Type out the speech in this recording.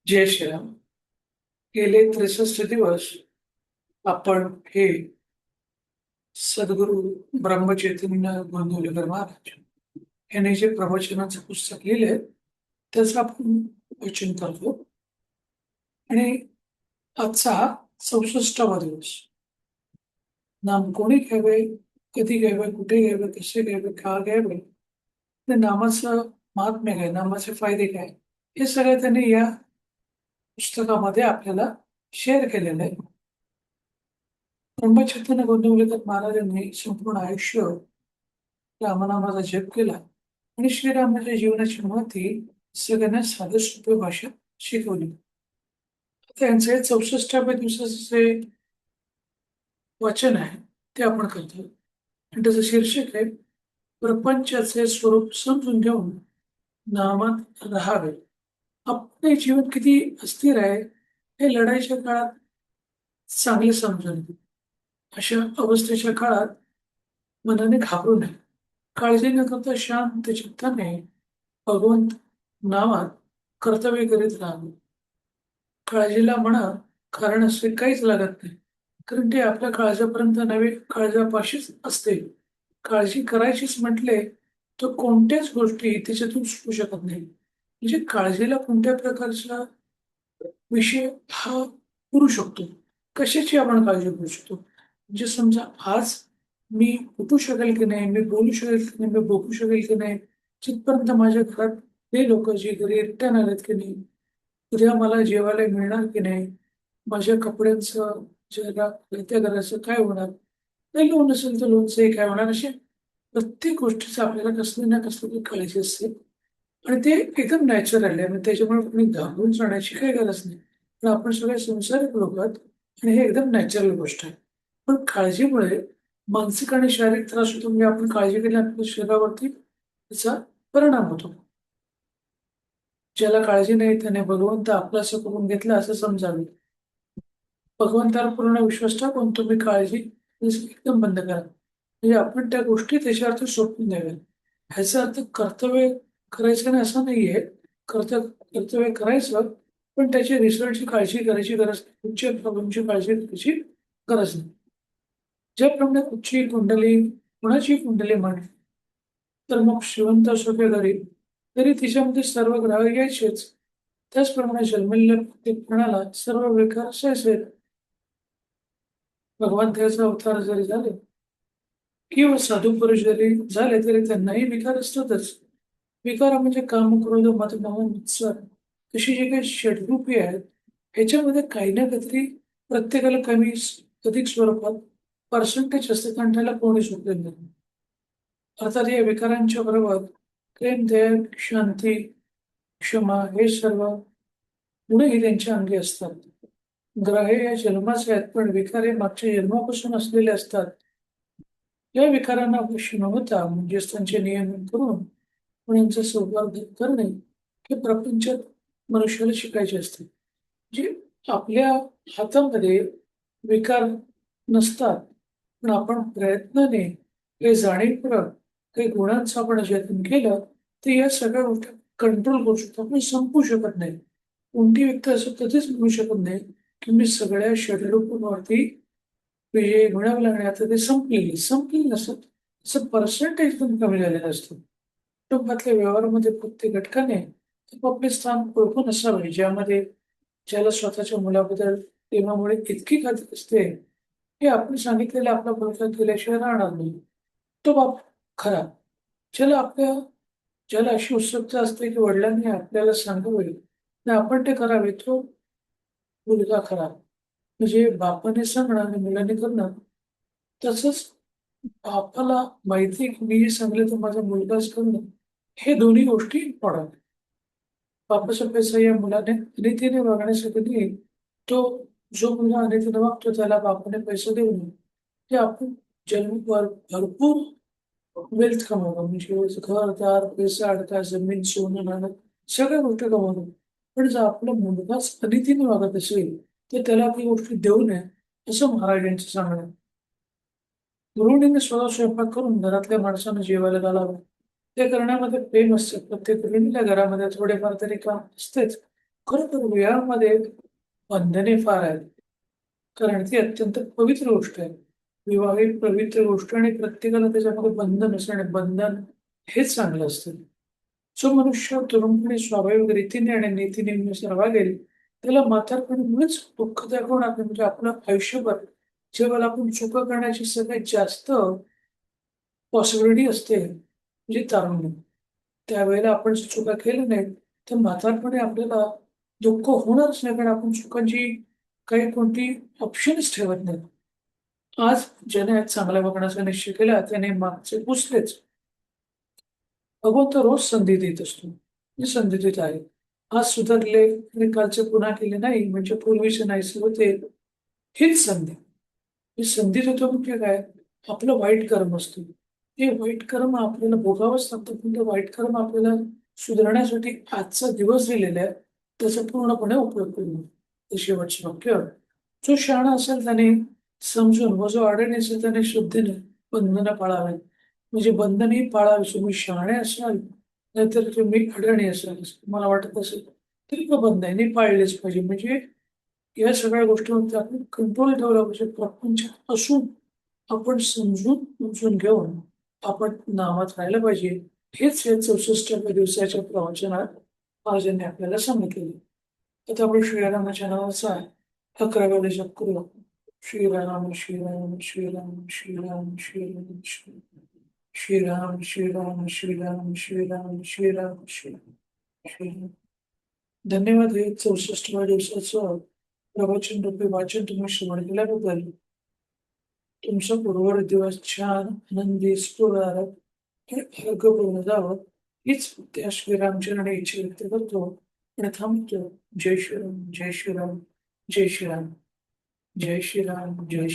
जय श्रीराम. गेले 63 दिवस आपण हे सद्गुरू ब्रह्मचैतन्य गोंदवलेकर महाराज यांनी जे प्रवचनाचं पुस्तक लिहिले त्याचं आपण वाचन करतो. आणि आजचा हा 64वा दिवस. नाम कोणी घ्यावे, कधी घ्यावे, कुठे घ्यावे, कसे घ्यावे, का घ्यावे, ते नामाचं महात्म्य काय, नामाचे फायदे काय, हे सगळं त्यांनी या पुस्तकामध्ये आपल्याला शेअर केलेलं आहे. ब्रह्मचैतन्य गोंदवलेकर महाराजांनी संपूर्ण आयुष्य रामनामाचा जप केला आणि श्रीरामाच्या जीवनाची महती सगळ्यांना साधं सोपे भाषेत शिकवली. त्यांचे 64व्या दिवसाचे जे वाचन आहे ते आपण करतो आणि त्याचं शीर्षक आहे प्रपंचाचे स्वरूप समजून घेऊन नामात राहावे. आपले जीवन किती अस्थिर आहे हे लढाईच्या काळात चांगले समजून घे. अशा अवस्थेच्या काळात मनाने घाबरू नये. काळजी न करता शांत चित्ताने भगवंत नावात कर्तव्य करीत राहावे. काळजीला म्हणा कारण असे काहीच लागत नाही, कारण ते आपल्या काळजापर्यंत नव्हे, काळजापाशीच असते. काळजी करायचीच म्हटले तर कोणत्याच गोष्टी त्याच्यातून सुटू शकत नाही. म्हणजे काळजीला कोणत्या प्रकारचा विषय हा करू शकतो, कशाची आपण काळजी करू शकतो. म्हणजे समजा आज मी उठू शकेल की नाही, मी बोलू शकेल की नाही, मी बघू शकेल की नाही, जिथपर्यंत माझ्या घरात ते लोक जे घरी रिटर्न आलेत की नाही, उद्या मला जेवायला मिळणार की नाही, माझ्या कपड्यांचं जरा त्या घराचं काय होणार, नाही लोन असेल तर लोनचंही काय होणार, असे प्रत्येक गोष्टीचं आपल्याला कसली ना कसली तरी काळजी असते. आणि ते एकदम नॅचरल आहे आणि त्याच्यामुळे कोणी घाबरून जाण्याची काही गरज नाही. पण आपण सगळे संसारिक लोक आहोत आणि हे एकदम नॅचरल गोष्ट आहे. पण काळजीमुळे मानसिक आणि शारीरिक त्रास होतो. म्हणजे आपण काळजी केली आपल्या शरीरावरती त्याचा परिणाम होतो. ज्याला काळजी नाही त्याने भगवंत आपलासं करून घेतला असं समजावे. भगवंतावर पूर्ण विश्वास टाकून तुम्ही काळजी एकदम बंद करा. म्हणजे आपण त्या गोष्टी त्याच्यावरती सोडून द्याव्या. ह्याचा अर्थ कर्तव्य करायचं नाही असं नाहीये. कर्तव्य करायचं, पण त्याची रिझल्टची काळजी करायची गरज नाही. पुढच्या प्रॉब्लेमची काळजी करायची गरज नाही. ज्याप्रमाणे कुठची कुंडली, कुणाची कुंडली म्हणे, तर मग श्रीमंत असो किंवा गरीब, तरी तिच्यामध्ये सर्व ग्रह यायचेच. त्याचप्रमाणे जन्मलेल्या प्रत्येक प्राण्याला सर्व विकार असायचे. भगवंताचा अवतार जरी झाले किंवा साधू पुरुष जरी झाले तरी त्यांनाही विकार असतातच. विकार म्हणजे काम, क्रोध, मद, मोह, मत्सर अशी जी काही षडरूपी आहेत, ह्याच्यामध्ये काही ना काहीतरी प्रत्येकाला कमी अधिक स्वरूपात पर्सेंटेज असते, कारण त्याला कोणी सुटलेलं नाही. अर्थात या विकारांच्या बरोबर प्रेम, दया, शांती, क्षमा हे सर्व गुणही त्यांच्या अंगी असतात. ग्रह हे या जन्माचे आहेत, पण विकार हे मागच्या जन्मापासून असलेले असतात. या विकारांना वश न होता म्हणजेच त्यांचे नियमन करून गुणांचा सौहार्द करणे हे प्रपंचात मनुष्याला शिकायचे असते. म्हणजे आपल्या हातामध्ये विकार नसतात, पण आपण प्रयत्नाने काही जाणीवपूर्वक काही गुणांचं आपण जतन केलं तर या सगळ्या गोष्टी कंट्रोल करू शकतो. आपण संपू शकत नाही. कोणती व्यक्ती असं कधीच म्हणू शकत नाही की मी सगळ्या षडरूपांवरती विजय मिळवला आणि आता ते संपलेली नसत. असं पर्सेंटेज पण कमी झालेलं असतं. कुटुंबातल्या व्यवहारामध्ये प्रत्येक घटकाने आपापले स्थान ओळखून असावे, ज्यामध्ये ज्याला स्वतःच्या मुलाबद्दल प्रेमामुळे इतकी खात्री असते की आपण सांगितलेलं आपला मुलगा केल्याशिवाय राहणार नाही, तो बाप खरा. ज्याला आपल्या ज्याला अशी उत्सुकता असते की वडिलांनी आपल्याला सांगावे आणि आपण ते करावे, तो मुलगा खरा. म्हणजे बापाने सांगणं आणि मुलाने करणं. तसंच बापाला माहिती आहे की मी जे सांगले तर माझा मुलगाच करणं, हे दोन्ही गोष्टी इम्पॉर्टंट. बापाचा पैसा या मुलाने रीतीने वागण्यासाठी नाही, तो जो मुलगा अनितीने वागतो त्याला बापाने पैसा देऊ नये. ते आपण जन्मभर भरपूर वेल्थ कमवणं म्हणजे घरदार, पैसा, अडका, जमीन, सोनं, नाणं सगळ्या गोष्टी कमवणं. पण जर आपला मुलगाच अनितीने वागत असेल तर त्याला ती गोष्टी देऊ नये असं महाराजांचं सांगणं आहे. गृहिणीने स्वतः स्वयंपाक करून घरातल्या माणसांना जेवायला घालावं. ते करण्यामध्ये प्रेम असते. प्रत्येक गृहिणीच्या घरामध्ये थोडेफार तरी काम असतेच. खरं तर विवाहामध्ये बंधने फार आहेत, कारण ती अत्यंत पवित्र गोष्ट आहे. विवाह ही पवित्र गोष्ट आणि प्रत्येकाला त्याच्यामध्ये बंधन असणं आणि बंधन हेच चांगलं असतं. जो मनुष्य तरुणपणी स्वाभाविक रीतीने आणि नीतीने नुसार वागेल, त्याला म्हातारपणीमुळेच दुःखदायक होणार नाही. म्हणजे आपलं आयुष्यभर जेव्हा आपण चुका करण्याची सगळ्यात जास्त पॉसिबिलिटी असते, म्हणजे तारुण्य. त्यावेळेला आपण जर चुका केल्या नाहीत, तर म्हातारपणी आपल्याला दुःख होणारच नाही, कारण आपण चुकांची काही कोणती ऑप्शनच ठेवत नाही. आज ज्याने आज चांगल्या वागण्याचा निश्चय केला, त्याने मागचे पुसलेच. भगवंत रोज संधी देत असतो. मी संधी देत आहे. आज सुधारले आणि कालचे पुन्हा केले नाही, म्हणजे पूर्वीचे नाहीसे होते. हीच संधी. ही संधी देतो म्हणजे काय? आपलं वाईट कर्म असतं. ते वाईट कर्म आपल्याला भोगावंच लागतं, पण ते वाईट कर्म आपल्याला सुधारण्यासाठी आजचा दिवस दिलेला आहे, त्याचा पूर्णपणे उपयोग करू. हे शेवटचं वाक्य. जो शहाणा असेल त्याने समजून व जो अडाणी असेल त्याने शुद्धीने बंधनं पाळावीत. म्हणजे बंधनही पाळावी. तुम्ही शहाणे असाल, नाहीतर तुम्ही अडाणी असाल, असं तुम्हाला वाटत असेल, तरी का बंधने पाळलेच पाहिजे. म्हणजे या सगळ्या गोष्टींवरती आपण कंट्रोल ठेवला पाहिजे. प्रपंचात असून आपण समजून उमजून घेऊन आपण नामात राहिलं पाहिजे. हेच या 64व्या दिवसाच्या प्रवचनात महाराजांनी आपल्याला सांगितलेले. आता आपण श्रीरामाच्या नावाचा 11व्या जप करू. श्रीराम श्रीराम श्रीराम श्रीराम श्रीराम श्रीराम श्रीराम श्रीराम श्रीराम श्रीराम श्रीराम श्रीराम. धन्यवाद. हे 64व्या दिवसाचं प्रवचन रूपी वाचन तुम्ही श्रवण केल्याबद्दल. तुमचा उर्वरित दिवस छान, आनंदी, स्फूर्त आणि आरोग्यपूर्ण जावं हीच त्या श्रीरामचरणी इच्छा व्यक्त करतो आणि थांबतो. जय श्रीराम, जय श्रीराम, जय श्रीराम, जय श्रीराम, जय